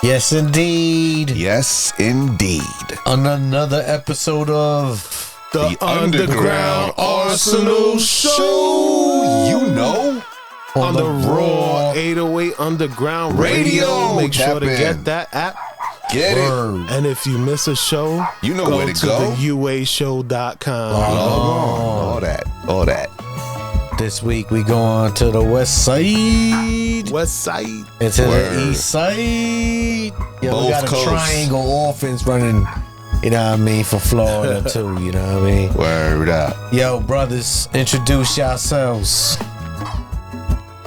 Yes, indeed. Yes, indeed. On another episode of The Underground Arsenal Show. You know, on the Raw 808 Underground Radio. Make sure to get that app. Get it. And if you miss a show, you know where to go. The uashow.com. All that. This week we go on to the west side. And to the east side. Yeah, we got a triangle offense running, you know what I mean, for Florida too, you know what I mean? Word up. Yo, brothers, introduce yourselves.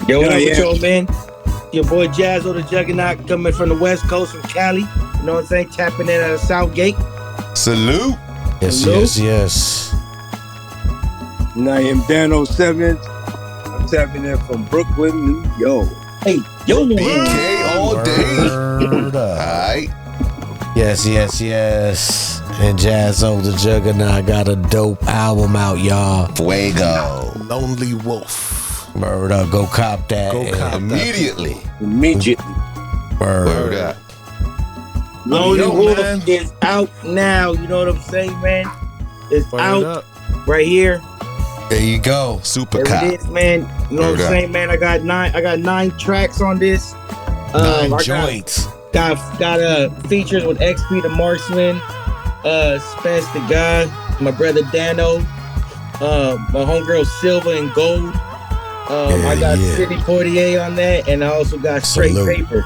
Yo, what up with y'all, man? Your boy Jazoe Da Juggernaut coming from the West Coast from Cali. You know what I'm saying? Tapping in at the Southgate. Salute. Yes. And I am Dano7s. I'm tapping in from Brooklyn, New York. Hey, yo, BK all day. All right. Yes. And Jazoe Da Juggernaut got a dope album out, y'all. Fuego. Lonely Wolf. Word up. Go cop that. Immediately. Word up. Lonely Wolf is out now. You know what I'm saying, man? It's out right here. There you go. Super there cop. It is, man. You know what I'm saying, man? I got nine tracks on this. 9 joints. Got features with XP the Marksman, Spence the God, my brother Dano, my homegirl Silver and Gold. I got City 48 on that, and I also got Straight Paper.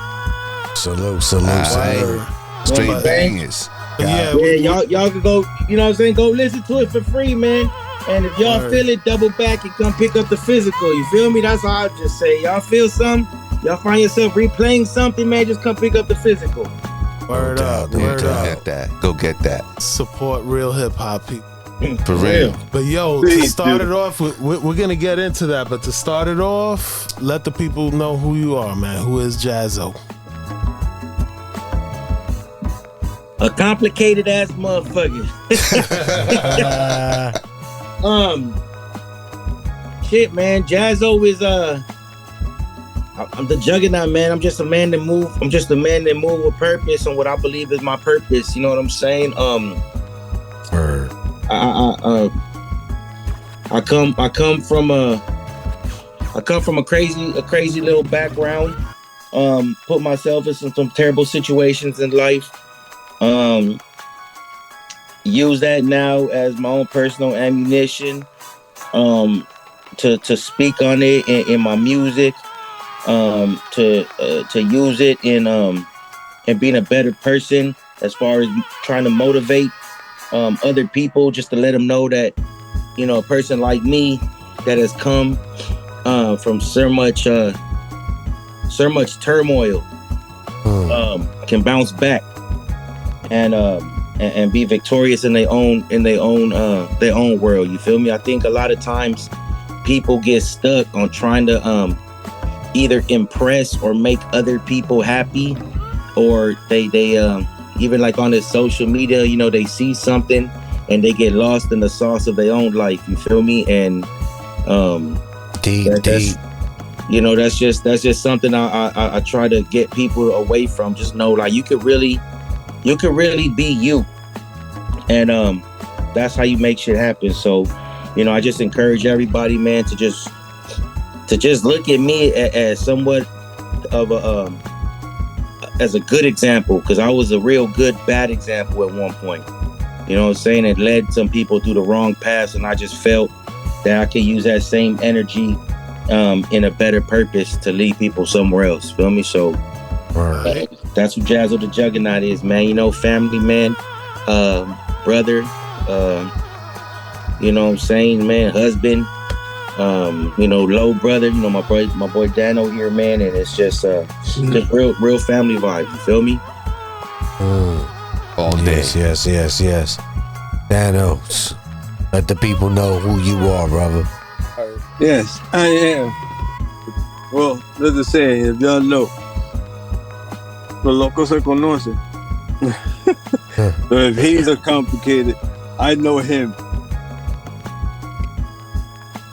Salute. Straight bangers. Yeah, y'all can go, you know what I'm saying? Go listen to it for free, man. And if y'all feel it, double back and come pick up the physical. You feel me? That's all I just say. Y'all feel something? Y'all find yourself replaying something, man? Just come pick up the physical. Word up. Go get that. Support real hip hop people. For real. But yo, to start it off, we're going to get into that. But to start it off, let the people know who you are, man. Who is Jazoe? A complicated ass motherfucker. Shit, man. Jazoe is I'm the Juggernaut, man. I'm just a man that move. I'm just a man that move with purpose and what I believe is my purpose. You know what I'm saying? I come from a crazy little background. Put myself in some terrible situations in life. Use that now as my own personal ammunition. To speak on it in my music. To use it in being a better person as far as trying to motivate other people, just to let them know that, you know, a person like me that has come from so much turmoil can bounce back and be victorious in their own world. You feel me? I think a lot of times people get stuck on trying to either impress or make other people happy, or they even like on this social media, you know, they see something and they get lost in the sauce of their own life. You feel me? And deep. You know, that's just something I try to get people away from. Just know, like, you could really be you, and that's how you make shit happen. So, you know, I just encourage everybody, man, to just look at me as somewhat of as a good example, because I was a real good bad example at one point. You know what I'm saying? It led some people through the wrong path, and I just felt that I could use that same energy in a better purpose to lead people somewhere else. Feel me? So that's what Jazoe Da Juggernaut is, man. You know, family, man, brother, you know what I'm saying, man, husband, you know, low brother, you know, my boy Dano here, man, and it's just real family vibe. You feel me? All day. Yes. Dano, let the people know who you are, brother. Yes, I am. Well, let's just say, if y'all know, los locos se conocen. So if he's a complicated, I know him.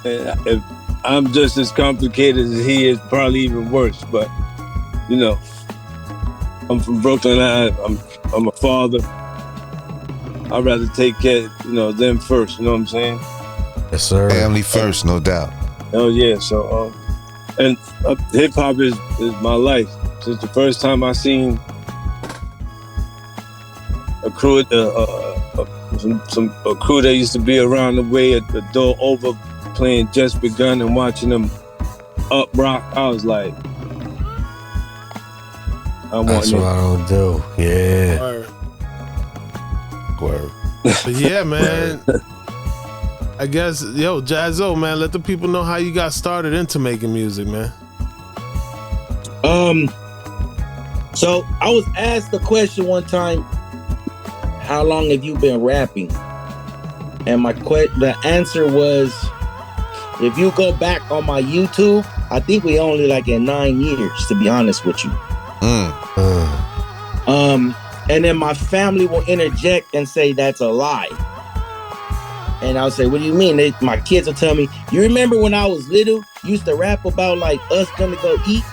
And I'm just as complicated as he is, probably even worse. But you know, I'm from Brooklyn. I'm a father. I'd rather take care, them first. You know what I'm saying? Yes, sir. Family first, no doubt. Oh yeah. So and hip hop is my life. Since the first time I seen a crew, a crew that used to be around the way at the door over, playing Just Begun and watching them up rock, I was like, that's what I don't do. Yeah. Word. But yeah, man. I guess, Jazoe, man, let the people know how you got started into making music, man. So I was asked the question one time, how long have you been rapping? And the answer was, if you go back on my YouTube, I think we only like in 9 years, to be honest with you. And then my family will interject and say that's a lie. And I'll say, what do you mean? My kids will tell me, you remember when I was little, you used to rap about like us gonna go eat?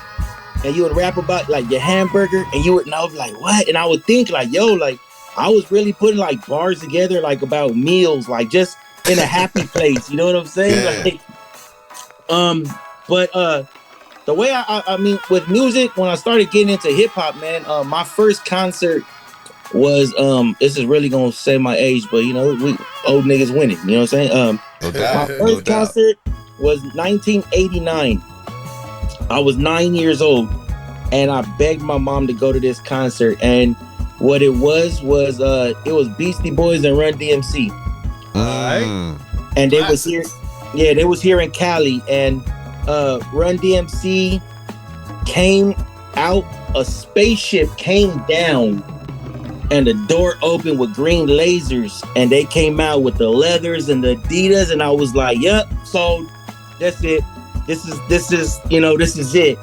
And you would rap about like your hamburger, and I would be like, what? And I would think like, like I was really putting like bars together like about meals, like just in a happy place. You know what I'm saying? Yeah. But the way I mean with music, when I started getting into hip hop, man, my first concert was this is really gonna say my age, but we old niggas winning. You know what I'm saying? No doubt. My first concert was 1989. I was 9 years old, and I begged my mom to go to this concert. And what it was it was Beastie Boys and Run DMC. And they was here. Yeah, they was here in Cali, and Run DMC came out. A spaceship came down, and the door opened with green lasers, and they came out with the leathers and the Adidas, and I was like, "Yep, so that's it. This is it."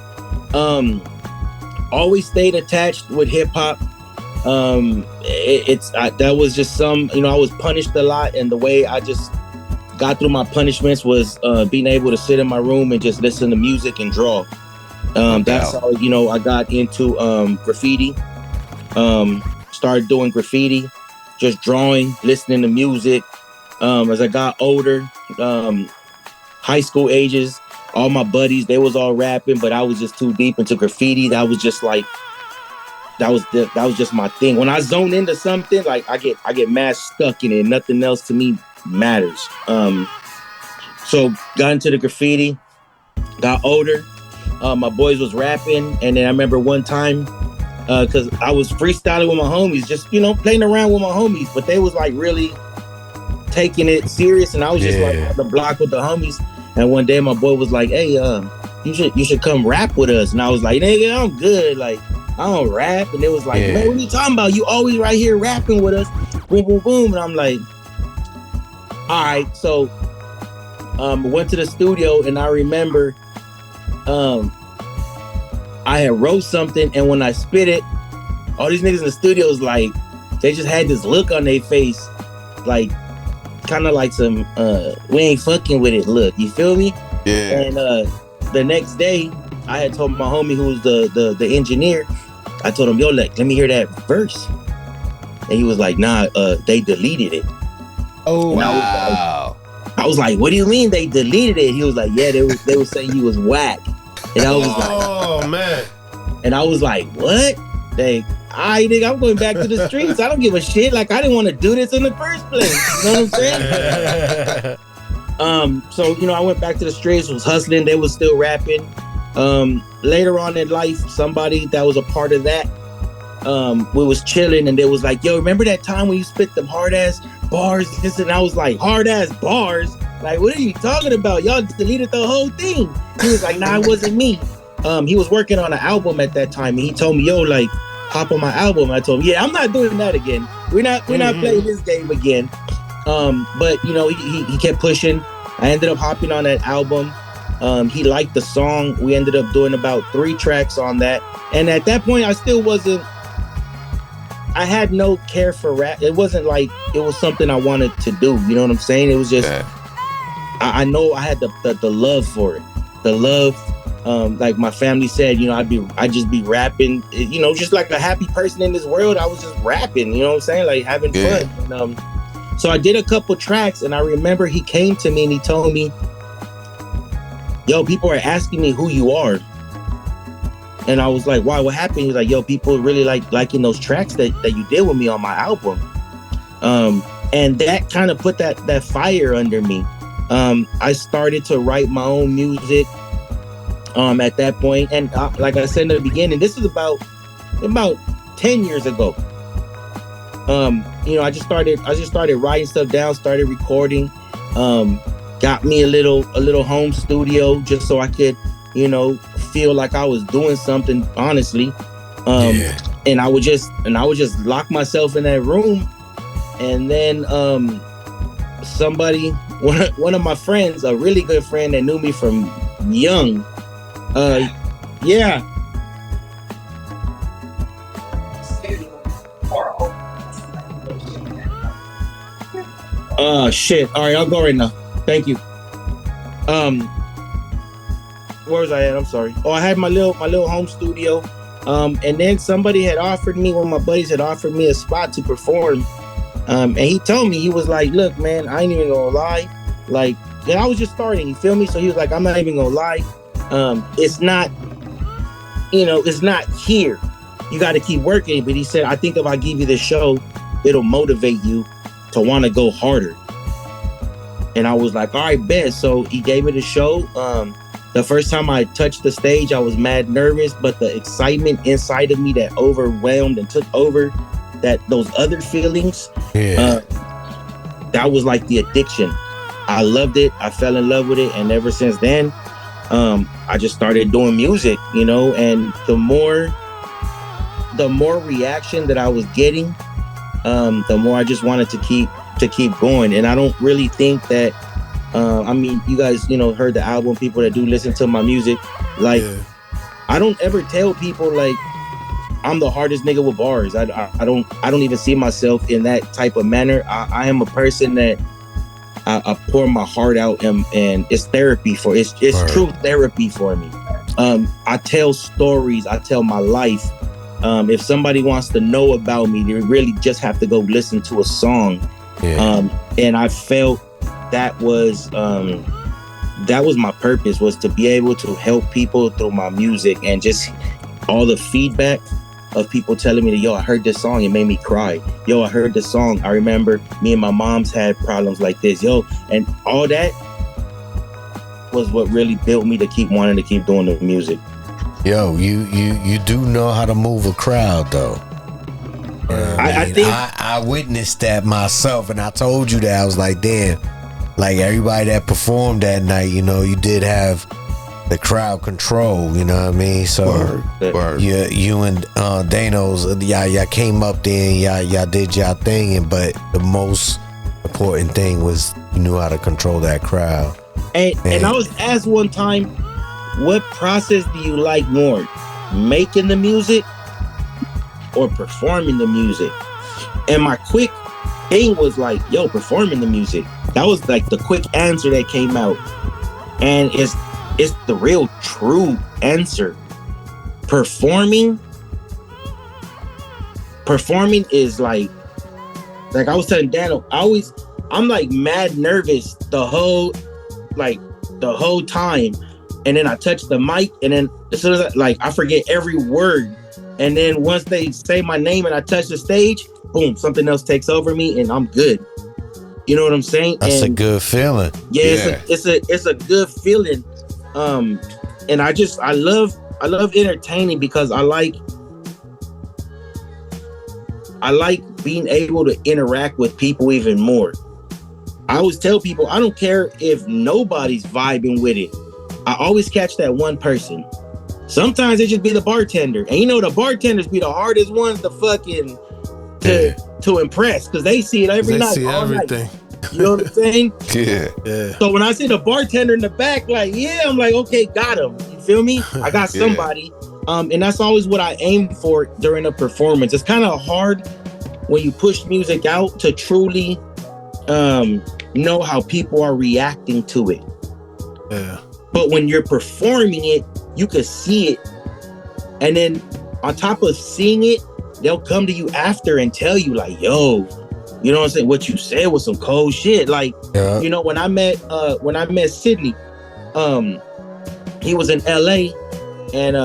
Always stayed attached with hip hop. That was just I was punished a lot, and the way I just got through my punishments was being able to sit in my room and just listen to music and draw. That's how I got into graffiti. Started doing graffiti, just drawing, listening to music. As I got older, high school ages, all my buddies, they was all rapping, but I was just too deep into graffiti. That was just like, that was just my thing. When I zone into something, like I get mad stuck in it. Nothing else to me matters. So got into the graffiti, got older. My boys was rapping, and then I remember one time, because I was freestyling with my homies, just playing around with my homies, but they was like really taking it serious, and I was just like on the block with the homies. And one day my boy was like, "Hey, you should come rap with us." And I was like, "Nigga, I'm good. Like, I don't rap." And it was like, "Man, what are you talking about? You always right here rapping with us." Boom, boom, boom. And I'm like, all right. So went to the studio, and I remember I had wrote something, and when I spit it, all these niggas in the studio was like, they just had this look on their face, like kind of like some we ain't fucking with it look. You feel me? Yeah. And the next day, I had told my homie who was the engineer, I told him, "Yo, let me hear that verse." And he was like, "Nah, they deleted it." Oh, and wow. I was like, "What do you mean they deleted it?" He was like, "Yeah, they were saying you was whack." And I was like, "Oh man!" And I was like, "What?" They, nigga, I'm going back to the streets. I don't give a shit. Like, I didn't want to do this in the first place. You know what I'm saying? So I went back to the streets, was hustling. They was still rapping. Later on in life, somebody that was a part of that, we was chilling, and they was like, "Yo, remember that time when you spit them hard ass bars?" And I was like, "Hard ass bars? Like, what are you talking about? Y'all deleted the whole thing." He was like, "Nah, it wasn't me." He was working on an album at that time, and he told me, "Yo, like, hop on my album." I told him, "Yeah, I'm not doing that again. We're not playing this game again." But he kept pushing. I ended up hopping on that album. He liked the song. We ended up doing about 3 tracks on that. And at that point, I still wasn't. I had no care for rap. It wasn't like it was something I wanted to do. You know what I'm saying? It was just I know I had the love for it. The love, like my family said, I'd just be rapping, just like a happy person in this world. I was just rapping, you know what I'm saying? Like having fun. And, so I did a couple tracks, and I remember he came to me and he told me, yo, people are asking me who you are. And I was like, why, what happened? He's like, yo, people really liking those tracks that you did with me on my album. And that kind of put that fire under me. I started to write my own music at that point. And like I said in the beginning, this is about 10 years ago. I just started writing stuff down, started recording, got me a little home studio just so I could, feel like I was doing something honestly. And I would just lock myself in that room. And then somebody, one of my friends, a really good friend that knew me from young, shit. All right, I'll go right now. Thank you. Where was I at? I'm sorry. Oh, I had my little home studio. And then somebody had offered me, one of my buddies had offered me a spot to perform. And he told me, he was like, look, man, I ain't even gonna lie. Like, I was just starting, you feel me? So he was like, I'm not even gonna lie. It's not here. You got to keep working. But he said, I think if I give you this show, it'll motivate you to want to go harder. And I was like, all right, bet. So he gave me the show. The first time I touched the stage, I was mad nervous, but the excitement inside of me that overwhelmed and took over those other feelings, that was like the addiction. I loved it. I fell in love with it. And ever since then, I just started doing music, and the more reaction that I was getting, the more I just wanted to keep going. And I don't really think that, you guys, heard the album, people that do listen to my music, like, I don't ever tell people like I'm the hardest nigga with bars. I don't even see myself in that type of manner. I am a person that I pour my heart out, and it's therapy it's true therapy for me. I tell stories, I tell my life. If somebody wants to know about me, they really just have to go listen to a song. And I felt that was my purpose, was to be able to help people through my music, and just all the feedback of people telling me that, yo, I heard this song, it made me cry. Yo, I heard this song, I remember me and my mom's had problems like this. Yo, and all that was what really built me to keep wanting to keep doing the music. Yo, you do know how to move a crowd, though. I think I witnessed that myself, and I told you that. I was like, damn, like everybody that performed that night, you did have the crowd control, you know what I mean? So you and Dano's, y'all came up there and y'all did y'all thing, but the most important thing was you knew how to control that crowd. And I was asked one time, what process do you like more, making the music or performing the music? And my quick thing was like, yo, performing the music. That was like the quick answer that came out. And it's the real true answer. Performing is like I was telling Dano, I'm like mad nervous the whole time. And then I touch the mic, and then as soon as I forget every word. And then once they say my name and I touch the stage, boom, something else takes over me and I'm good. You know what I'm saying? That's a good feeling. Yeah. It's a good feeling. And I love entertaining, because I like being able to interact with people even more. I always tell people, I don't care if nobody's vibing with it. I always catch that one person. Sometimes it just be the bartender. And the bartenders be the hardest ones to fucking to impress, because they see it every night. They see everything. Night. You know what I'm saying? Yeah. So when I see the bartender in the back, I'm like, okay, got him. You feel me? I got somebody. And that's always what I aim for during a performance. It's kind of hard when you push music out to truly, know how people are reacting to it. Yeah. But when you're performing it, you can see it. And then on top of seeing it, they'll come to you after and tell you like, yo, you know what I'm saying? What you said was some cold shit. Like, you know, when I met Sydney, he was in LA and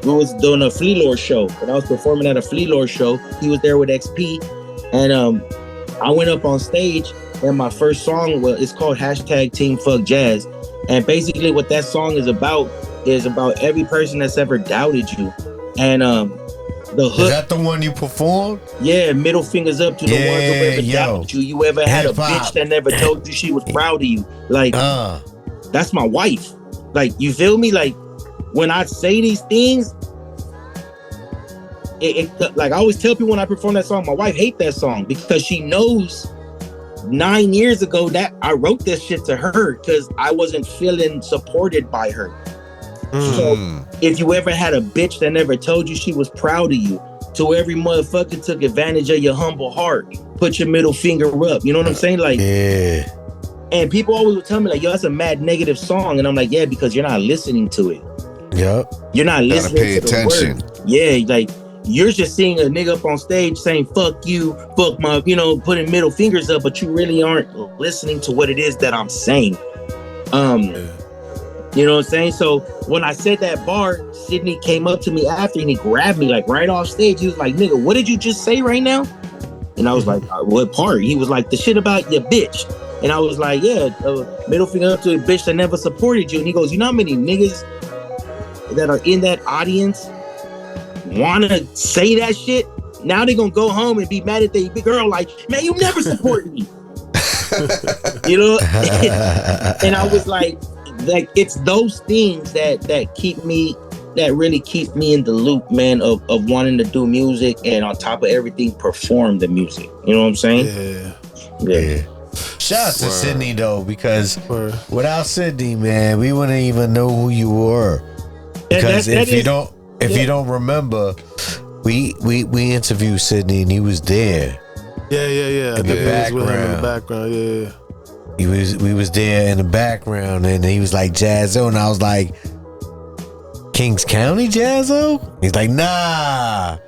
we was doing a Flea Lord show. When I was performing at a Flea Lord show, he was there with XP. And I went up on stage and my first song it's called #TeamFuckJazz. And basically what that song is about every person that's ever doubted you. And the hook. Is that the one you performed? Yeah, middle fingers up to the ones who ever doubted you. You ever had a bitch that never told you she was proud of you. Like, that's my wife. Like, you feel me? Like, when I say these things, like I always tell people when I perform that song, my wife hates that song because she knows 9 years ago that I wrote this shit to her because I wasn't feeling supported by her. So if you ever had a bitch that never told you she was proud of you, to every motherfucker took advantage of your humble heart, put your middle finger up. You know what I'm saying? Like, yeah. And people always would tell me like, yo, that's a mad negative song. And I'm like, yeah, because you're not listening to it. Yep. You're not listening pay to attention. The word. Yeah, like you're just seeing a nigga up on stage saying fuck you, fuck my, you know, putting middle fingers up, but you really aren't listening to what it is that I'm saying. You know what I'm saying? So when I said that bar, Sydney came up to me after and he grabbed me like right off stage. He was like, nigga, what did you just say right now? And I was like, what part? He was like, the shit about your bitch. And I was like, yeah, middle finger up to a bitch that never supported you. And he goes, you know how many niggas that are in that audience want to say that shit? Now they're going to go home and be mad at their big girl like, man, you never supported me. You know? And I was like, it's those things that keep me, that really keep me in the loop, man, of wanting to do music and on top of everything, perform the music. You know what I'm saying? Yeah. Shout out to Sydney though, because without Sydney, man, we wouldn't even know who you were. Because if you don't remember, we interviewed Sydney and he was there. Yeah. In the background. In the background, yeah. We was there in the background and he was like Jazoe, and I was like, Kings County Jazoe? He's like, nah,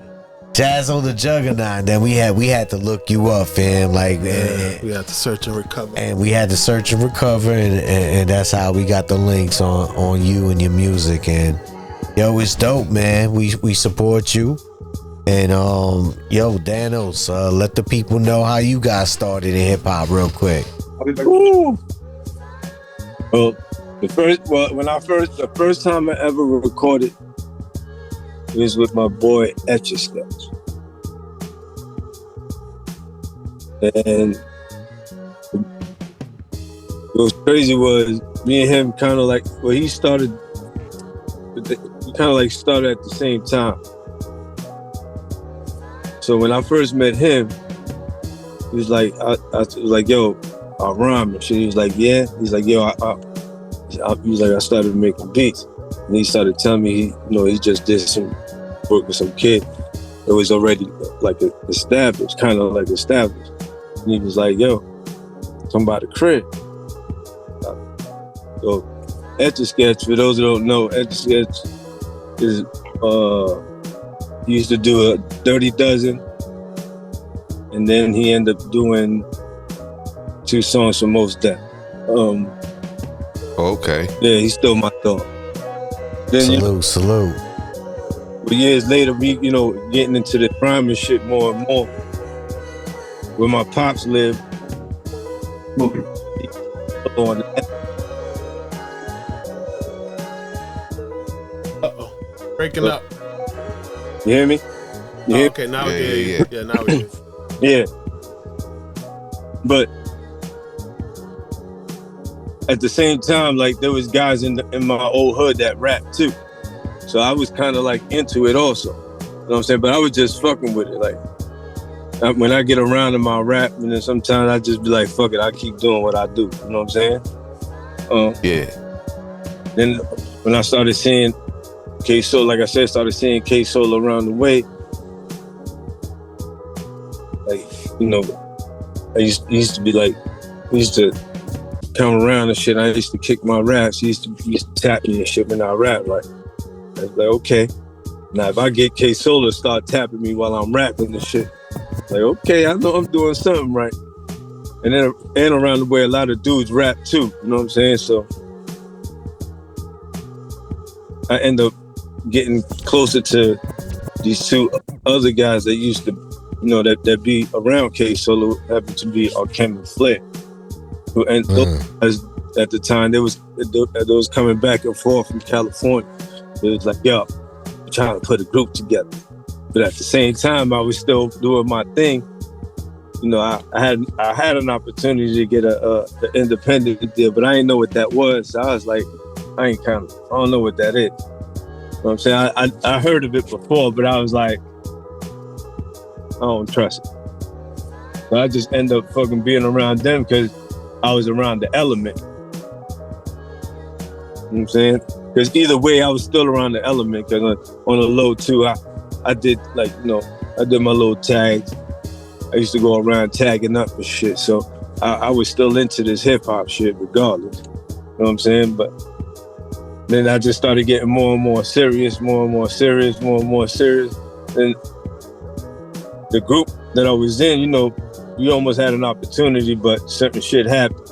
Jazoe Da Juggernaut. And then we had to look you up, fam. Like, we had to search and recover. And we had to search and recover, and that's how we got the links on you and your music. And yo, it's dope, man. We support you. And yo, Danos, let the people know how you got started in hip hop real quick. Well, the first time I ever recorded was with my boy Etch-a-Sketch. And what was crazy was me and him kind of like, well, he kind of like started at the same time. So when I first met him, he was like, I was like, yo, I rhyme and shit. He was like, yeah. He's like, yo, he was like, I started making beats. And he started telling me, he just did some work with some kid that was already like established, kind of like established. And he was like, yo, come by the crib. So Etch-a-Sketch, for those who don't know, Etch-a-Sketch is, he used to do a Dirty Dozen. And then he ended up doing 2 songs for Most Def. Okay. Yeah, he's still my dog. Then, Salute. But years later, we, getting into the crime and shit more and more. Where my pops lived. Breaking up. You hear me? Okay, now we can hear you. Yeah, now we can. Yeah. But at the same time, like there was guys in my old hood that rap too. So I was kind of like into it also. You know what I'm saying? But I was just fucking with it. Like when I get around to my rap, and then sometimes I just be like, fuck it, I keep doing what I do. You know what I'm saying? Yeah. Then when I started seeing K-Soul, like I said, started seeing K-Soul around the way. Like, I used to be like, used to come around and shit. I used to kick my raps. He used to tap me and shit when I rap. Like, I was like, okay. Now, if I get K-Sola start tapping me while I'm rapping and shit, like, okay, I know I'm doing something right. And then around the way, a lot of dudes rap too. You know what I'm saying? So I end up getting closer to these two other guys that used to, you know, that be around K-Sola, happened to be Kim and Flair. And those, at the time, there was coming back and forth from California. It was like, yo, I'm trying to put a group together. But at the same time, I was still doing my thing. You know, I had an opportunity to get an independent deal, but I didn't know what that was. So I was like, I don't know what that is. You know what I'm saying? I heard of it before, but I was like, I don't trust it. So I just end up fucking being around them because I was around the element. You know what I'm saying? Because either way, I was still around the element. Because on the low too, I did like, you know, I did my little tags. I used to go around tagging up and shit. So I was still into this hip hop shit regardless. You know what I'm saying? But then I just started getting more and more serious, more and more serious, more and more serious. And the group that I was in, you know, you almost had an opportunity, but certain shit happened.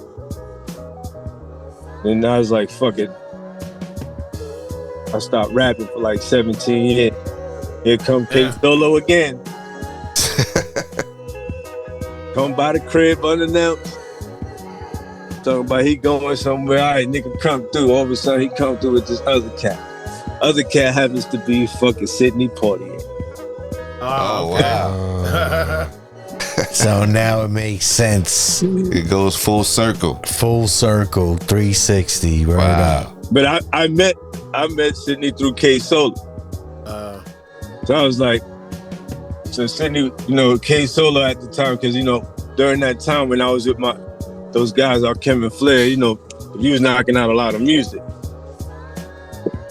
And I was like, fuck it. I stopped rapping for like 17 years. Here come K-Solo again. Come by the crib unannounced. Talking about he going somewhere. All right, nigga come through. All of a sudden he come through with this other cat. Other cat happens to be fucking Sidney Poitier. Oh, wow. So now it makes sense. It goes full circle. Full circle, 360. Right wow. But I met Sidney through K-Sola. So I was like, so Sidney, you know, K-Sola at the time, because, you know, during that time when I was with those guys, Kim and Flair, you know, he was knocking out a lot of music.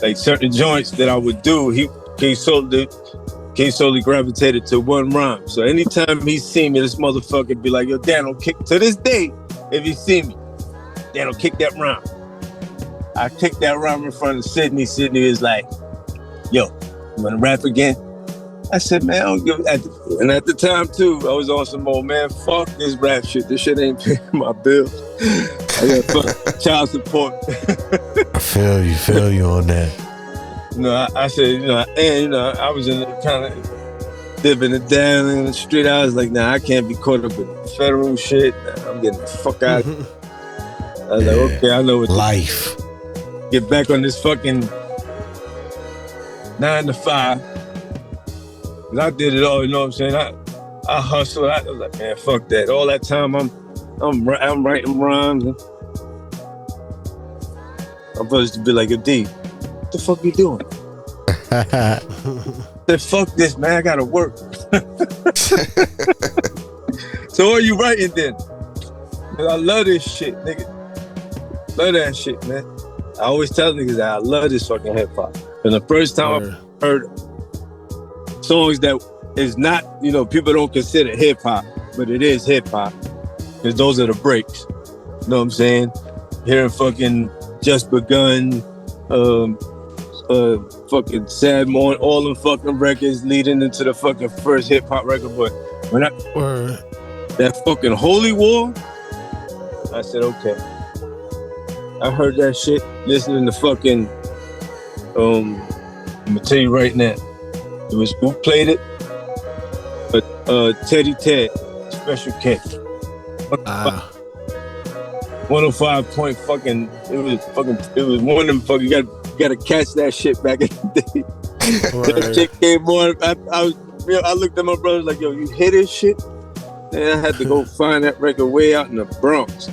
Like certain joints that I would do, K-Sola gravitated to one rhyme. So anytime he see me, this motherfucker be like, yo, Dano, kick, to this day, if he see me, Dano, kick that rhyme. I kicked that rhyme in front of Sidney. Sidney is like, yo, you wanna rap again? I said, man, I don't give a... And at the time, too, I was on some old, man, fuck this rap shit. This shit ain't paying my bills. I got child support. I feel you on that. You know, I said, you know, and, you know, I was in the kind of dipping it down in the street. I was like, nah, I can't be caught up in federal shit. Nah, I'm getting the fuck out of here. I was like, okay, I know what life. Get back on this fucking 9 to 5. And I did it all, you know what I'm saying? I hustled. I was like, man, fuck that. All that time I'm writing rhymes. And I'm supposed to be like, yo, D, what the fuck you doing? I said, fuck this, man. I gotta work. So what are you writing then? I love this shit, nigga. Love that shit, man. I always tell niggas that I love this fucking hip hop. And the first time I heard songs that is not, you know, people don't consider hip hop, but it is hip hop. Because those are the breaks. You know what I'm saying? Hearing fucking Just Begun, fucking Sad Morning, all them fucking records leading into the fucking first hip hop record. But when that fucking Holy War, I said, okay. I heard that shit listening to fucking, I'm gonna tell you right now, it was who played it? But Teddy Ted, Special K. 105 point fucking, it was one of them fucking, you gotta catch that shit back in the day. That shit came on, I looked at my brothers like, yo, you hear this shit? And I had to go find that record way out in the Bronx.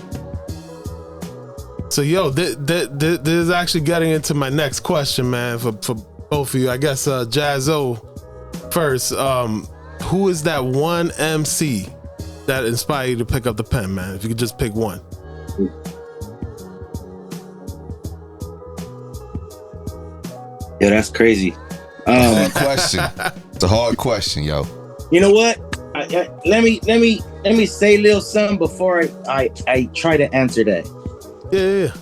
So, yo, this is actually getting into my next question, man, for both of you. I guess Jazoe first. Who is that one MC that inspired you to pick up the pen, man? If you could just pick one. Yeah, that's crazy. Hard question. It's a hard question, yo. You know what? Let me say a little something before I try to answer that. Yeah.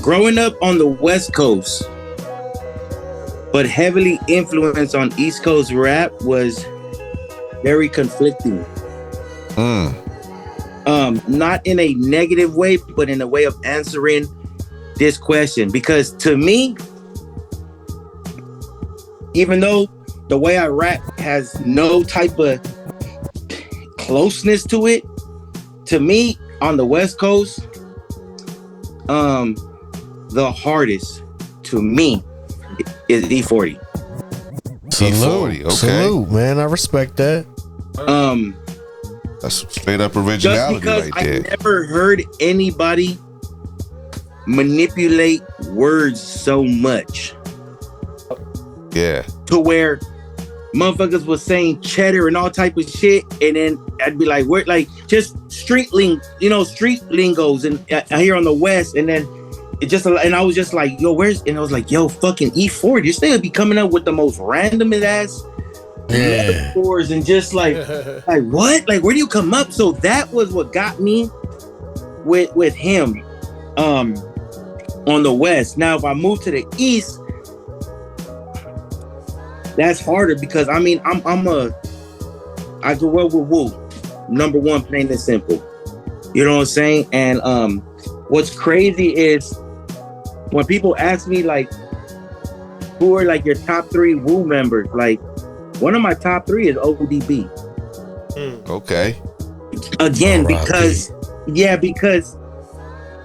Growing up on the West Coast, but heavily influenced on East Coast rap was very conflicting. Not in a negative way, but in a way of answering this question. Because to me, even though the way I rap has no type of closeness to it, to me, on the West Coast, the hardest to me is E40. Salute, okay. Salute, man. I respect that. That's straight up originality right there. I never heard anybody manipulate words so much. Yeah. To where motherfuckers was saying cheddar and all type of shit, and then I'd be like, "Where?" Like just street lingos, and here on the West, and then it just, and I was just like, "Yo, where's?" And I was like, "Yo, fucking E40, this nigga be coming up with the most random ass metaphors and just like what? Like, where do you come up?" So that was what got me with him, on the West. Now, if I move to the East, that's harder because I mean I grew up with Wu, number one, plain and simple. You know what I'm saying? And what's crazy is when people ask me like, who are like your top 3 Wu members? Like one of my top 3 is ODB. Okay. Again, because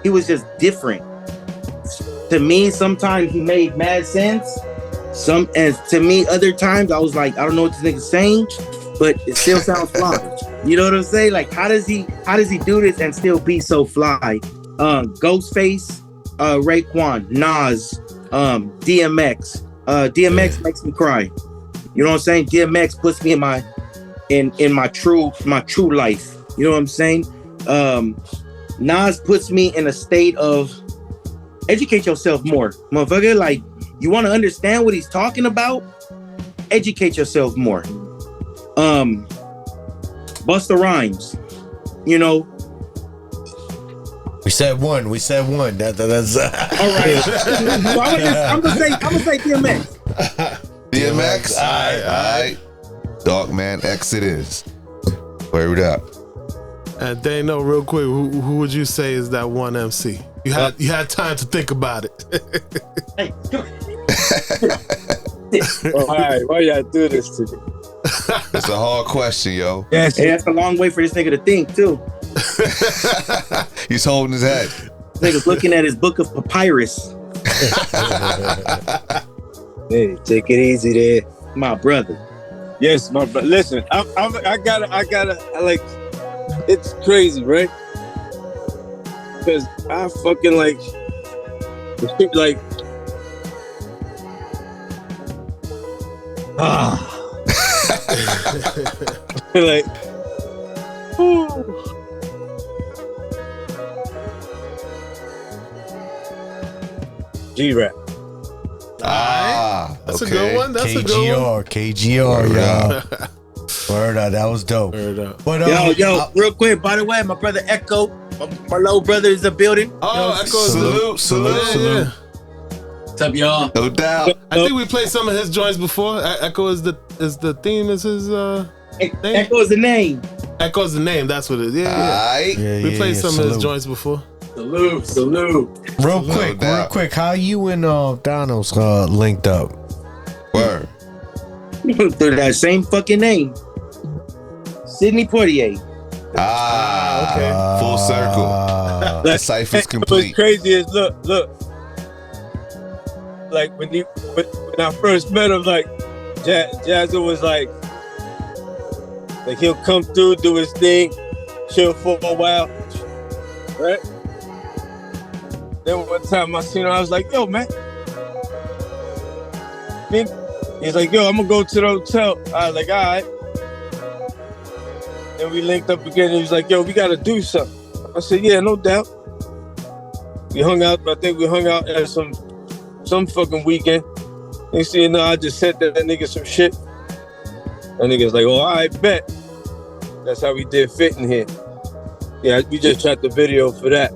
he was just different. To me, sometimes he made mad sense. And to me, other times I was like, I don't know what this nigga's saying, but it still sounds fly. You know what I'm saying? Like, how does he do this and still be so fly? Ghostface, Raekwon, Nas, DMX. DMX makes me cry. You know what I'm saying? DMX puts me in my true life. You know what I'm saying? Nas puts me in a state of educate yourself more, motherfucker. Like, you want to understand what he's talking about? Educate yourself more. Busta Rhymes, you know. We said one. That's all right. So I'm gonna say DMX. DMX. All right. Dog Man X it is. Word up. And Dano, real quick, who would you say is that one MC? You had time to think about it. Hey, all right, why y'all do this to me? It's a hard question, yo. Yes, hey, that's a long way for this nigga to think too. He's holding his head. This nigga's looking at his book of papyrus. Hey, take it easy there, my brother. Yes, my brother. Listen, I gotta like. It's crazy, right? Because I fucking like. Like, G-Rap. That's okay. A good one. That's KGR, a good one. KGR, y'all. Word up, that was dope. Word up. But real quick, by the way, my brother Echo, my little brother is in the building. Oh, Echo, salute. What's up, y'all? No doubt. I think we played some of his joints before. Echo is the theme. Is his name? Echo is the name. Echo is the name. That's what it is. Yeah. We played some of his joints before. Salute. Real quick. How you and Danos linked up? Word. Through that same fucking name, Sidney Poitier. Okay. Full circle. The cipher's complete. What's crazy is look. Like when I first met him, like Jazoe was like he'll come through, do his thing, chill for a while, right? Then one time I seen him, I was like, "Yo, man." He's like, "Yo, I'm gonna go to the hotel." I was like, "All right." Then we linked up again. He was like, "Yo, we gotta do something." I said, "Yeah, no doubt." We hung out. I think we hung out at some fucking weekend. Next thing you know, I just sent that nigga some shit. That nigga's like, oh, I bet. That's how we did Fit in here. Yeah, we just shot the video for that.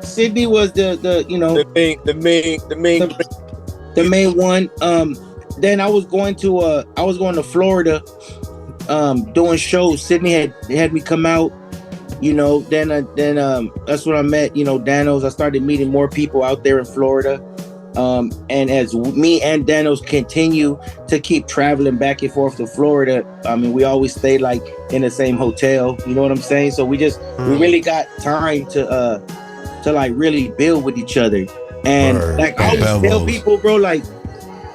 Sydney was the you know the main one. Then I was going to Florida, doing shows. Sydney had me come out, you know. Then that's when I met, you know, Danos. I started meeting more people out there in Florida. And as me and Danos continue to keep traveling back and forth to Florida, I mean, we always stay like in the same hotel. You know what I'm saying? So we really got time to like really build with each other. And like I always tell people, bro, like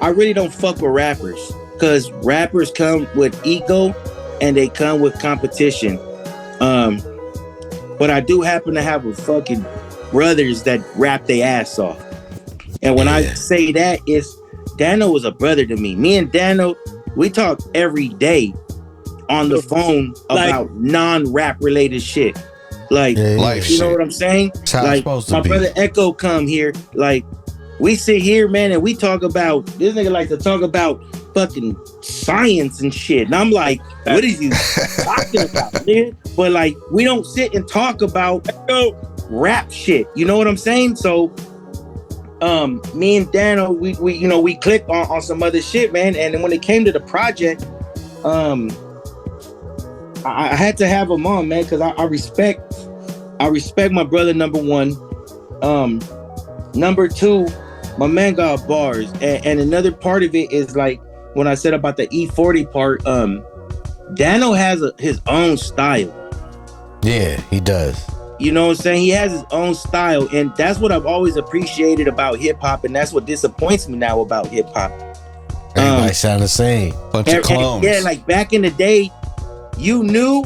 I really don't fuck with rappers, because rappers come with ego and they come with competition. But I do happen to have a fucking brothers that rap their ass off. And when I say that, it's Dano was a brother to me. Me and Dano, we talk every day on the phone about non-rap related shit. Like, you know what I'm saying? Like, my brother Echo come here, like, we sit here, man, and we talk about, this nigga like to talk about fucking science and shit. And I'm like, what are you talking about, man? But like, we don't sit and talk about rap shit. You know what I'm saying? So, me and Dano, we you know, we clicked on some other shit, man. And then when it came to the project, I had to have him on, man, because I respect my brother, number one. Number two, my man got bars. And another part of it is like when I said about the E40 part, Dano has his own style. Yeah, he does. You know what I'm saying? He has his own style, and that's what I've always appreciated about hip hop, and that's what disappoints me now about hip hop. Everybody sound the same. Bunch of clones. Yeah, like back in the day, you knew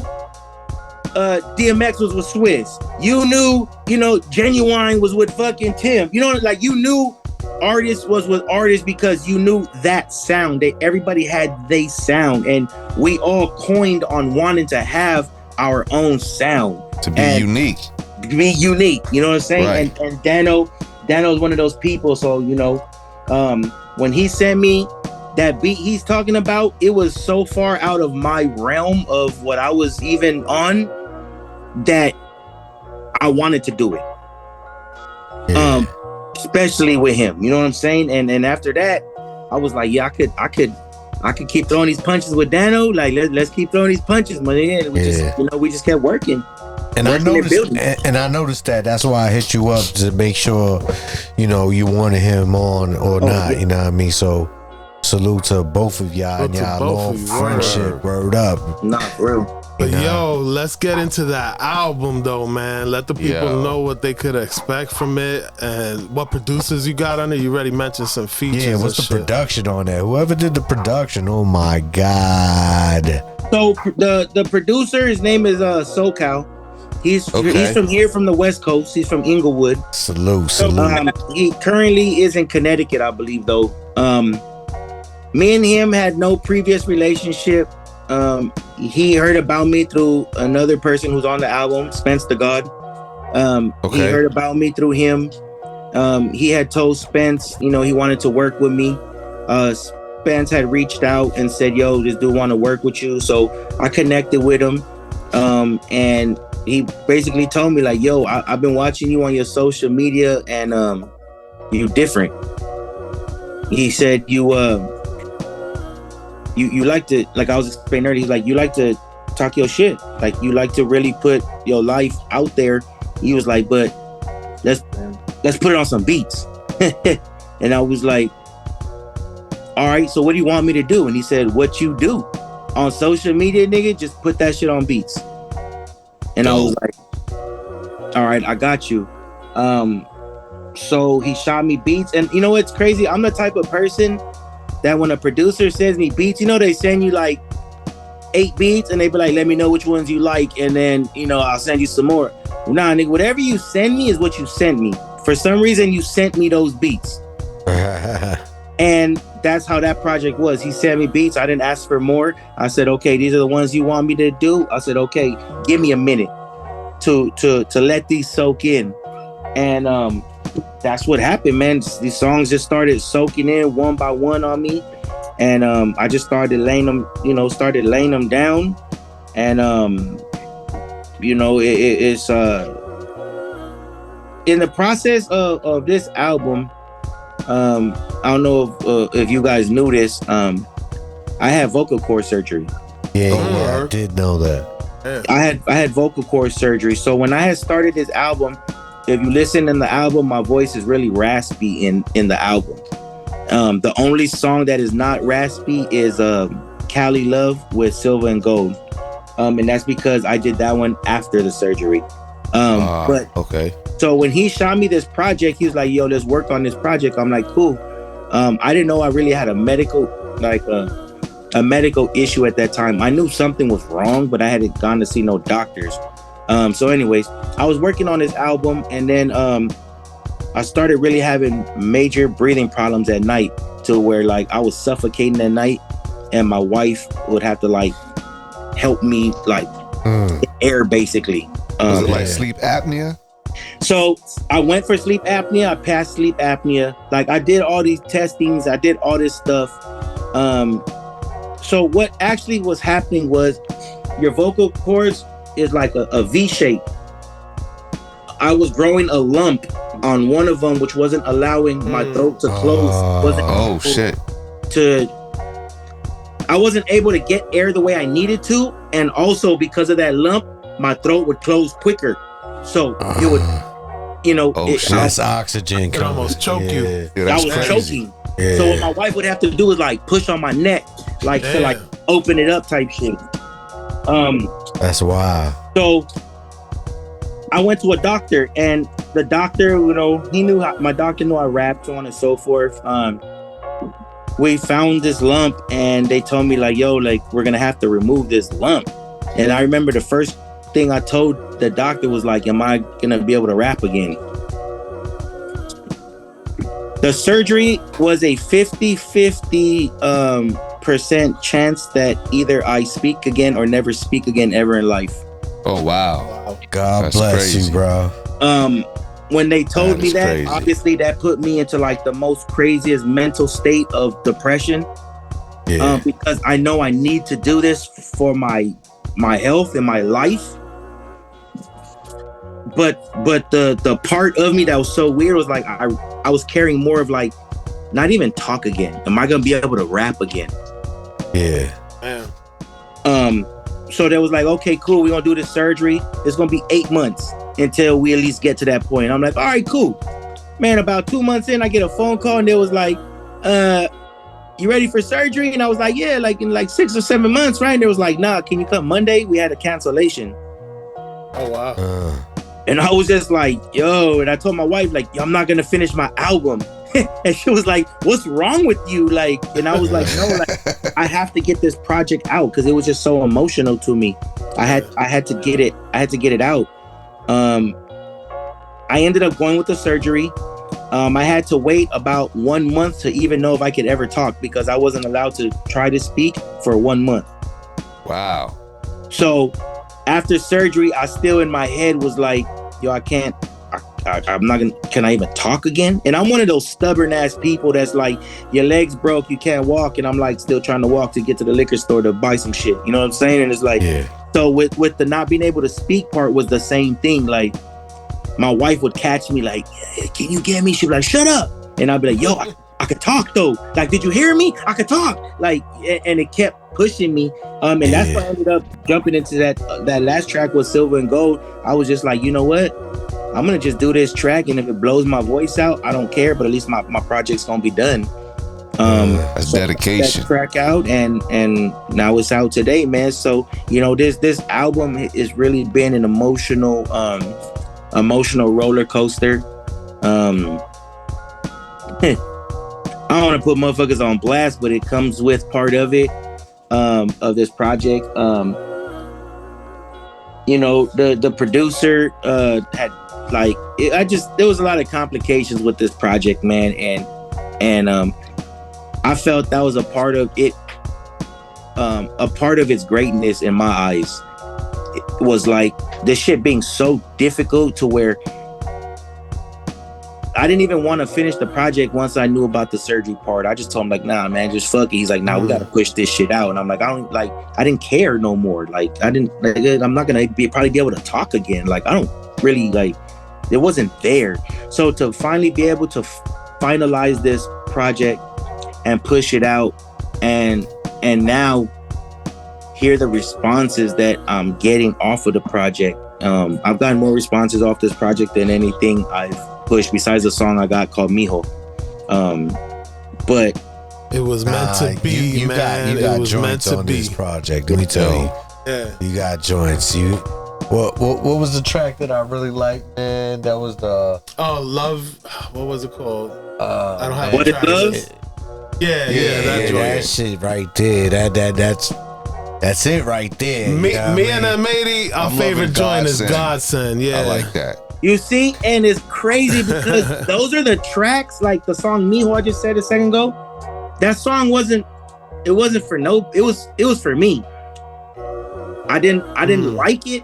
DMX was with Swiss. You knew, you know, Genuine was with fucking Tim. You know, like you knew artists was with artists because you knew that sound. Everybody had they sound, and we all coined on wanting to have our own sound. To be unique. Be unique, you know what I'm saying? Right. And Dano is one of those people. So, you know, when he sent me that beat he's talking about, it was so far out of my realm of what I was even on that I wanted to do it. Yeah. Especially with him, you know what I'm saying? And after that, I was like, yeah, I could keep throwing these punches with Dano. Like, let's keep throwing these punches, man. We just kept working. And I noticed that. That's why I hit you up to make sure, you know, you wanted him on or not. Yeah. You know what I mean? So, salute to both of y'all and y'all long friendship. Word up. Nah, for real. But yo, let's get into that album though, man. Let the people know what they could expect from it and what producers you got on it. You already mentioned some features. Yeah, what's the production on that? Whoever did the production, oh my God. So the producer, his name is SoCal. He's from the West Coast. He's from Inglewood. Salute. He currently is in Connecticut, I believe, though. Me and him had no previous relationship. He heard about me through another person who's on the album, Spence the God. He heard about me through him. He had told Spence, you know, he wanted to work with me. Spence had reached out and said, yo, this dude want to work with you. So I connected with him. And he basically told me like, yo, I've been watching you on your social media and you're different. He said you like to, like I was explaining earlier, he's like, you like to talk your shit. Like you like to really put your life out there. He was like, but let's put it on some beats. And I was like, all right, so what do you want me to do? And he said, what you do on social media, nigga, just put that shit on beats. And I was like, all right, I got you. So he shot me beats. And you know what's crazy? I'm the type of person that when a producer sends me beats, you know, they send you like 8 beats and they be like, let me know which ones you like. And then, you know, I'll send you some more. Nah, nigga, whatever you send me is what you sent me. For some reason, you sent me those beats. And that's how that project was. He sent me beats. I didn't ask for more. I said, okay, these are the ones you want me to do. I said, okay, give me a minute to let these soak in. And that's what happened, man. These songs just started soaking in one by one on me, and I just started laying them down, and it's in the process of this album. I don't know if you guys knew this. I had vocal cord surgery. Yeah, I did know that. I had vocal cord surgery. So when I had started this album, if you listen in the album, my voice is really raspy in the album. The only song that is not raspy is Cali Love with Silver and Gold. And that's because I did that one after the surgery. But okay. So when he shot me this project, he was like, yo, let's work on this project. I'm like, cool. I didn't know I really had a medical issue at that time. I knew something was wrong, but I hadn't gone to see no doctors. So anyways, I was working on this album, and then I started really having major breathing problems at night, to where like I was suffocating at night, and my wife would have to like help me like air basically. Was it like sleep apnea? So I went for sleep apnea. I passed sleep apnea. Like I did all these testings. I did all this stuff. So what actually was happening was your vocal cords is like a V shape. I was growing a lump on one of them, which wasn't allowing my throat to close. I wasn't able to get air the way I needed to. And also because of that lump, my throat would close quicker. So it would, less oxygen. Could almost choke you. I was choking. Yeah. So what my wife would have to do is like push on my neck, like to like open it up type shit. That's wild. So I went to a doctor, and the doctor, my doctor knew I rapped, so on and so forth. We found this lump, and they told me like, yo, like we're gonna have to remove this lump. And I remember the first thing I told the doctor was like, am I gonna be able to rap again? The surgery was a 50-50% chance that either I speak again or never speak again ever in life. Oh wow. God bless you, bro. When they told me that, obviously that put me into like the most craziest mental state of depression. Yeah. Because I know I need to do this for my health and my life. But the part of me that was so weird was like I was carrying more of like, not even talk again. Am I gonna be able to rap again? Yeah. So they was like, okay, cool, we're gonna do this surgery. It's gonna be 8 months until we at least get to that point. I'm like, all right, cool. Man, about 2 months in, I get a phone call, and they was like, you ready for surgery? And I was like, yeah, like in like 6 or 7 months, right? And they was like, nah, can you come Monday? We had a cancellation. Oh wow. And I was just like, yo, and I told my wife, like, I'm not gonna finish my album. And she was like, what's wrong with you? Like, and I was like, no, like, I have to get this project out because it was just so emotional to me. I had to get it out. I ended up going with the surgery. I had to wait about 1 month to even know if I could ever talk, because I wasn't allowed to try to speak for 1 month. Wow. So after surgery, I still in my head was like, yo, I'm not gonna, can I even talk again? And I'm one of those stubborn ass people that's like, your legs broke, you can't walk. And I'm like still trying to walk to get to the liquor store to buy some shit. You know what I'm saying? And it's like, so with the not being able to speak part was the same thing. Like my wife would catch me like, can you get me? She'd be like, shut up. And I'd be like, yo, I could talk though. Like, did you hear me? I could talk. Like, and it kept pushing me. And that's why I ended up jumping into that last track with Silver and Gold. I was just like, you know what? I'm gonna just do this track, and if it blows my voice out, I don't care. But at least my project's gonna be done. That's dedication. That track out, and now it's out today, man. So this album has really been an emotional roller coaster. I don't want to put motherfuckers on blast, but it comes with part of it, of this project. The producer had there was a lot of complications with this project, man, and I felt that was a part of it, a part of its greatness in my eyes. It was like this shit being so difficult to where I didn't even want to finish the project once I knew about the surgery part. I just told him like, nah, man, just fuck it. He's like, nah, we got to push this shit out. And I'm like, I didn't care no more. Like, I'm not going to probably be able to talk again. Like, I don't really it wasn't there. So to finally be able to finalize this project and push it out and now hear the responses that I'm getting off of the project. I've gotten more responses off this project than anything I've pushed besides the song I got called Mijo. But it was meant to be, man. You was got meant joints to on be. this project. Let me tell you. Yeah. You got joints. What was the track that I really liked, man? That was the Love. What was it called? I don't have What It Love? That shit right there. That's it right there. Me and Amady, our favorite joint is Godsend. Yeah, I like that. You see, and it's crazy because those are the tracks, like the song Mijo I just said a second ago. That song wasn't for it was for me. I didn't like it.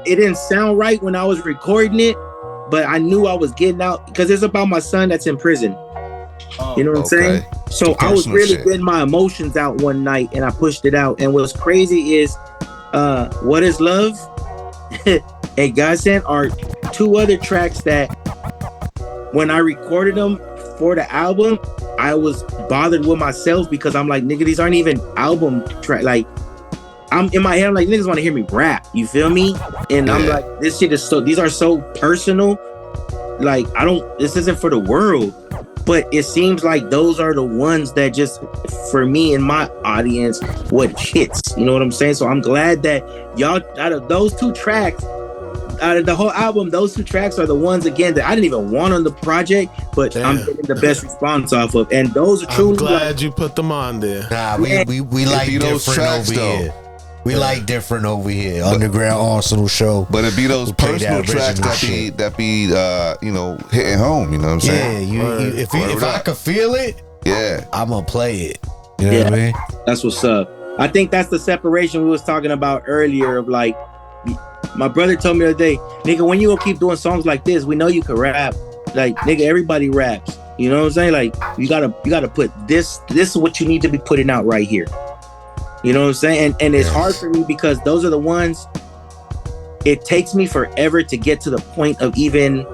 It didn't sound right when I was recording it, but I knew I was getting out because it's about my son that's in prison. You know what I'm saying? So I was really getting my emotions out one night and I pushed it out. And what's crazy is What Is Love and Godsend are two other tracks that when I recorded them for the album, I was bothered with myself because I'm like, nigga, these aren't even album track. Like, I'm in my head, I'm like, niggas want to hear me rap. You feel me? And I'm like, this shit is these are so personal. Like, this isn't for the world. But it seems like those are the ones that just, for me and my audience, what hits. You know what I'm saying? So I'm glad that y'all, out of those two tracks, out of the whole album, those two tracks are the ones, again, that I didn't even want on the project, but I'm getting the best response off of. And those are truly. I'm glad you put them on there. Nah, we like different tracks, over here. We like different over here. Underground Arsenal show. But it be those personal tracks that be hitting home. You know what I'm saying? Yeah, if I could feel it, I'm gonna play it. You know what I mean? That's what's up. I think that's the separation we was talking about earlier. Of like, my brother told me the other day, nigga, when you gonna keep doing songs like this? We know you can rap. Like, nigga, everybody raps. You know what I'm saying? Like, you gotta put this. This is what you need to be putting out right here. You know what I'm saying? And it's hard for me because those are the ones, it takes me forever to get to the point of even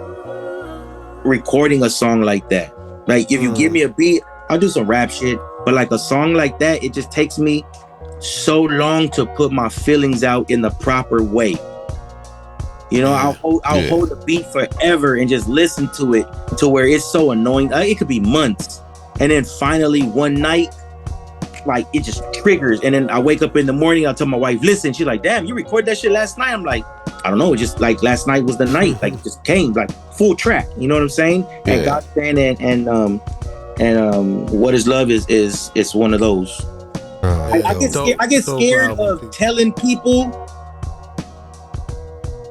recording a song like that. Like, if you give me a beat, I'll do some rap shit. But like a song like that, it just takes me so long to put my feelings out in the proper way. You know, I'll hold a beat forever and just listen to it to where it's so annoying. It could be months. And then finally one night, like, it just triggers, and then I wake up in the morning, I'll tell my wife, listen, she's like, damn, you recorded that shit last night? I'm like, I don't know, it just like last night was the night, like it just came like full track, you know what I'm saying? And Godsend and What Is Love is one of those. I get scared of telling people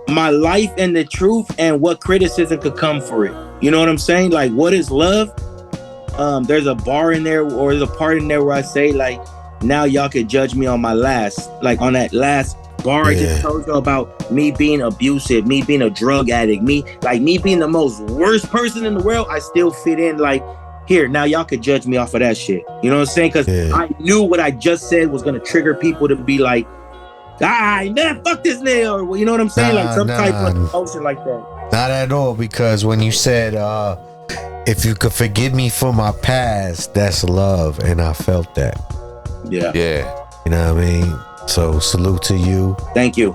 my life and the truth and what criticism could come for it. You know what I'm saying? Like, What Is Love? There's a bar in there, or there's a part in there where I say, like, now y'all could judge me on my last, like on that last bar. I just told you about me being abusive, me being a drug addict, me being the most worst person in the world. I still fit in, like, here, now y'all could judge me off of that shit. You know what I'm saying? Because I knew what I just said was going to trigger people to be like, man, fuck this nigga, or you know what I'm saying? Like some type of emotion like that. Not at all, because when you said, if you could forgive me for my past, that's love. And I felt that. Yeah. You know what I mean? So salute to you. Thank you.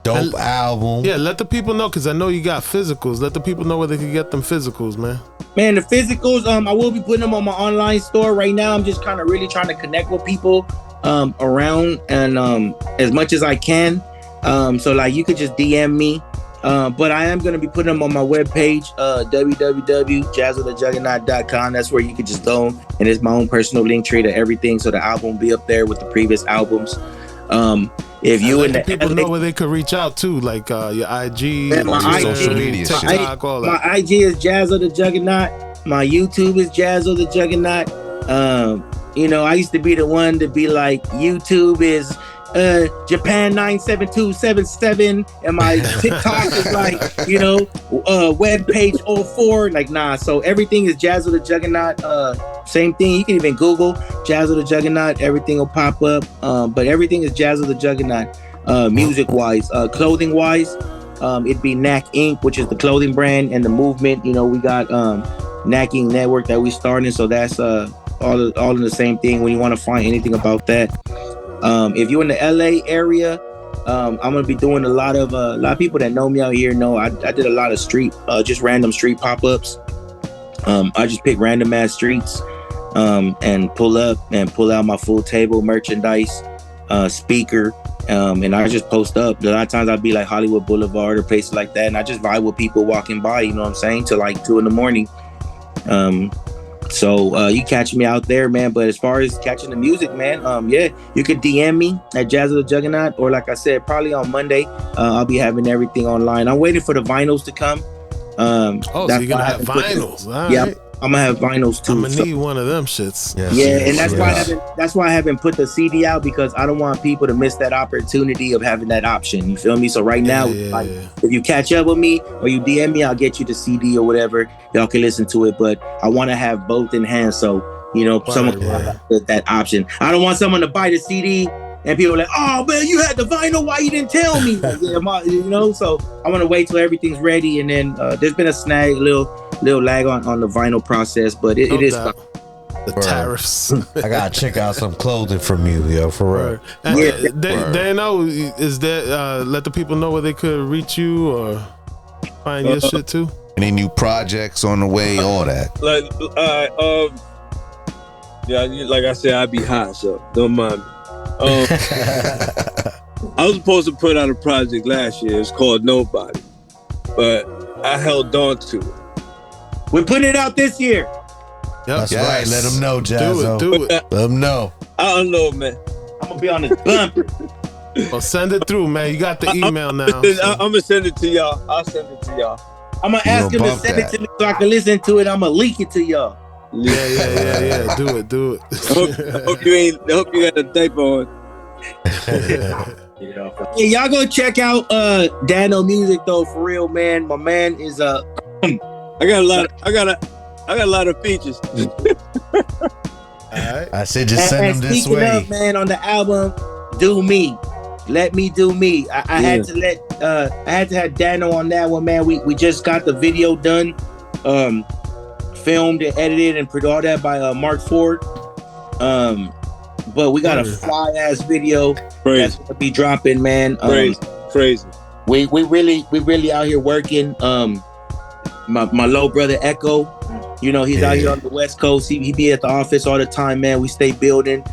Dope album. Yeah, let the people know, because I know you got physicals. Let the people know where they can get them physicals, man. Man, the physicals, I will be putting them on my online store right now. I'm just kind of really trying to connect with people around and as much as I can. So like you could just DM me. But I am going to be putting them on my webpage, www.JazoeDaJuggernaut.com. That's where you could just go, and it's my own personal link tree to everything. So the album will be up there with the previous albums. If you and the people know where they could reach out to, like your IG, my social media, TikTok, all that. My IG is Jazoe Da Juggernaut. My YouTube is Jazoe Da Juggernaut. You know, I used to be the one to be like, YouTube is Japan 97277, and my TikTok is like, you know, web page 04. Like, nah. So everything is Jazoe Da Juggernaut. Same thing. You can even Google Jazoe Da Juggernaut. Everything will pop up. But everything is Jazoe Da Juggernaut. Music wise, clothing wise, it'd be Knack Inc., which is the clothing brand, and the movement. You know, we got Knacking Network that we starting. So that's all in the same thing. When you want to find anything about that. If you're in the LA area, I'm gonna be doing a lot of people that know me out here know I did a lot of street, just random street pop-ups. I just pick random ass streets and pull out my full table, merchandise, speaker, and I just post up. A lot of times I'll be like Hollywood Boulevard or places like that, and I just vibe with people walking by, you know what I'm saying, till like 2 a.m. So you catch me out there, man. But as far as catching the music, man, yeah, you could DM me at Jazoe Da Juggernaut, or like I said, probably on Monday, I'll be having everything online. I'm waiting for the vinyls to come. So you're gonna have vinyls? Yeah, right. I'm gonna have vinyls too. I'm gonna need one of them shits. Yeah, and that's why I haven't put the CD out, because I don't want people to miss that opportunity of having that option. You feel me? So right now, if you catch up with me or you DM me, I'll get you the CD or whatever. Y'all can listen to it. But I want to have both in hand, so you know, someone can have that option. I don't want someone to buy the CD and people are like, "Oh man, you had the vinyl. Why you didn't tell me?" Like, yeah, you know. So I want to wait till everything's ready, and then there's been a snag, little lag on the vinyl process, but it is fun. The tariffs. I gotta check out some clothing from you, yo, for real. And they know, is that let the people know where they could reach you or find your shit too? Any new projects on the way, all that. Like I said, I be hot, so don't mind me. I was supposed to put out a project last year. It's called Nobody, but I held on to it. We're putting it out this year. That's right. Let them know, Jazoe. Do it. Let them know. I don't know, man. I'm gonna be on this bumper. Well, send it through, man. You got the email now. I'm gonna send it to y'all. I'll send it to y'all. I'm gonna ask him to send it to me so I can listen to it. I'm gonna leak it to y'all. Yeah. Do it. I hope you got a diaper on. Yeah, y'all go check out Dano music though, for real, man. My man is I got a lot of features. All right. I said just send them this way. Up, man, on the album, Do Me. Let me do me. I had to have Dano on that one, man. We just got the video done, filmed and edited and produced all that by Mark Ford. But we got a fly ass video that's gonna be dropping, man. Crazy. We really out here working. My little brother Echo, you know, he's out here on the West Coast. He be at the office all the time, man. We stay building.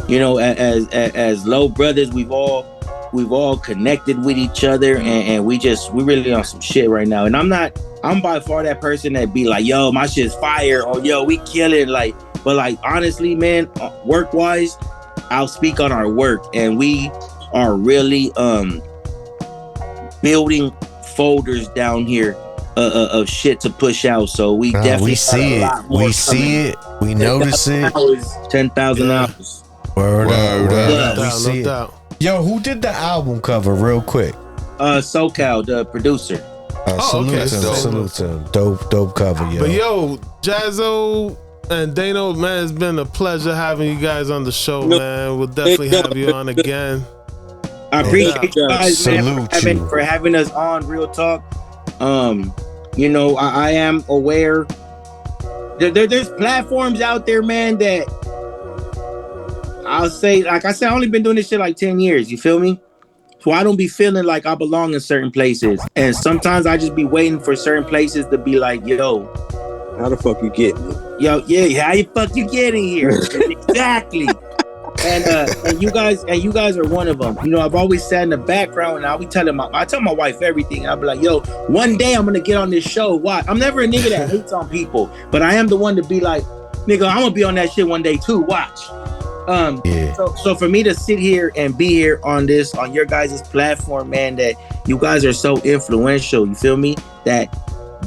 You know, as low brothers, we've all connected with each other, and we really on some shit right now. And I'm by far that person that be like, yo, my shit's fire, or yo, we kill it, like. But like, honestly, man, work wise, I'll speak on our work, and we are really building folders down here of shit to push out. So we definitely see it. We see it. We notice it. 10,000 hours. Word up. We see it. doubt. Yo, who did the album cover, real quick? SoCal, the producer. Salute to him. Dope cover, yo. But yo, Jazoe and Dano, man, it's been a pleasure having you guys on the show, man. We'll definitely have you on again. I appreciate you guys, man, for having us on Real Talk. You know, I am aware there's platforms out there, man, that I'll say, like I said, I only been doing this shit like 10 years. You feel me? So I don't be feeling like I belong in certain places. And sometimes I just be waiting for certain places to be like, yo, how the fuck you get me? Yo, yeah, how the fuck you get in here? Exactly. And you guys are one of them. You know, I've always sat in the background, and I tell my wife everything. I'll be like, yo, one day I'm gonna get on this show. Why? I'm never a nigga that hates on people, but I am the one to be like, nigga, I'm gonna be on that shit one day too. Watch. So for me to sit here and be here on your guys' platform, man, that you guys are so influential, you feel me? That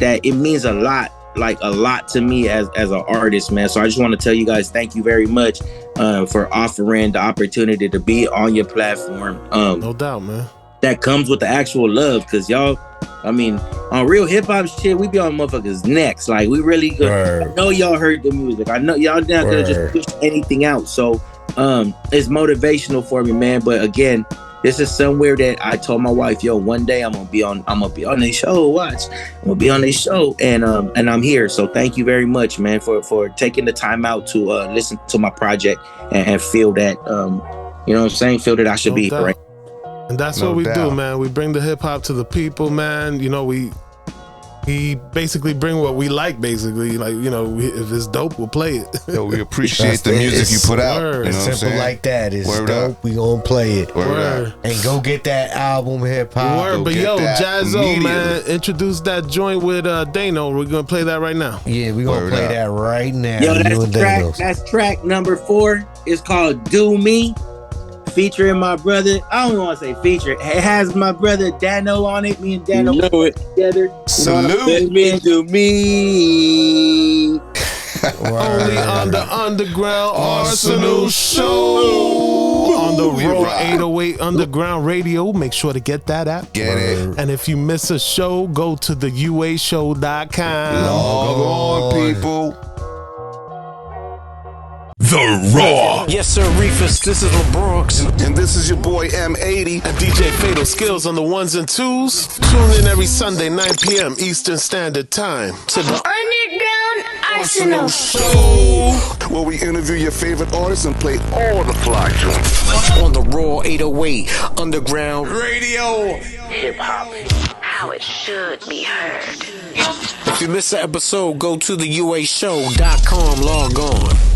it means a lot like a lot to me as an artist, man. So I just want to tell you guys, thank you very much for offering the opportunity to be on your platform. No doubt, man. That comes with the actual love, because y'all, I mean, on real hip hop shit, we be on motherfuckers' necks. Like, we really good. I know y'all heard the music. I know y'all not gonna just push anything out. So it's motivational for me, man. But again, this is somewhere that I told my wife, yo, one day I'm gonna be on this show. Watch, I'm gonna be on this show, and I'm here. So thank you very much, man, for taking the time out to listen to my project and feel that, you know what I'm saying? Feel that I should be here, right? And that's what we do, man. We bring the hip hop to the people, man. You know, we basically bring what we like, basically. Like, you know, if it's dope, we'll play it. Yo, we appreciate the music you put out. You know it's simple like that. It's dope. Up. We gonna play it. And go get that album, hip hop. But yo, Jazoe, man, introduce that joint with Dano. We're gonna play that right now. Yeah, we're gonna play that right now. Yo, that's track number 4. It's called Do Me, featuring my brother. I don't want to say feature. It has my brother Dano on it. Me and Dano together. Salute. Let me do me. Only on the Underground Arsenal Show on the Raw 808 Underground Radio. Make sure to get that app. Get it. And if you miss a show, go to the uashow.com. Log on, people. The Raw. Yes, sir, Reefus. This is Lebronx. And this is your boy M80. And DJ Fatal Skills on the 1s and 2s. Tune in every Sunday, 9 p.m. Eastern Standard Time to the Underground Arsenal Show, where we interview your favorite artists and play all the fly joints. On the Raw 808 Underground Radio. Hip hop, how it should be heard. If you miss an episode, go to the uashow.com. Log on.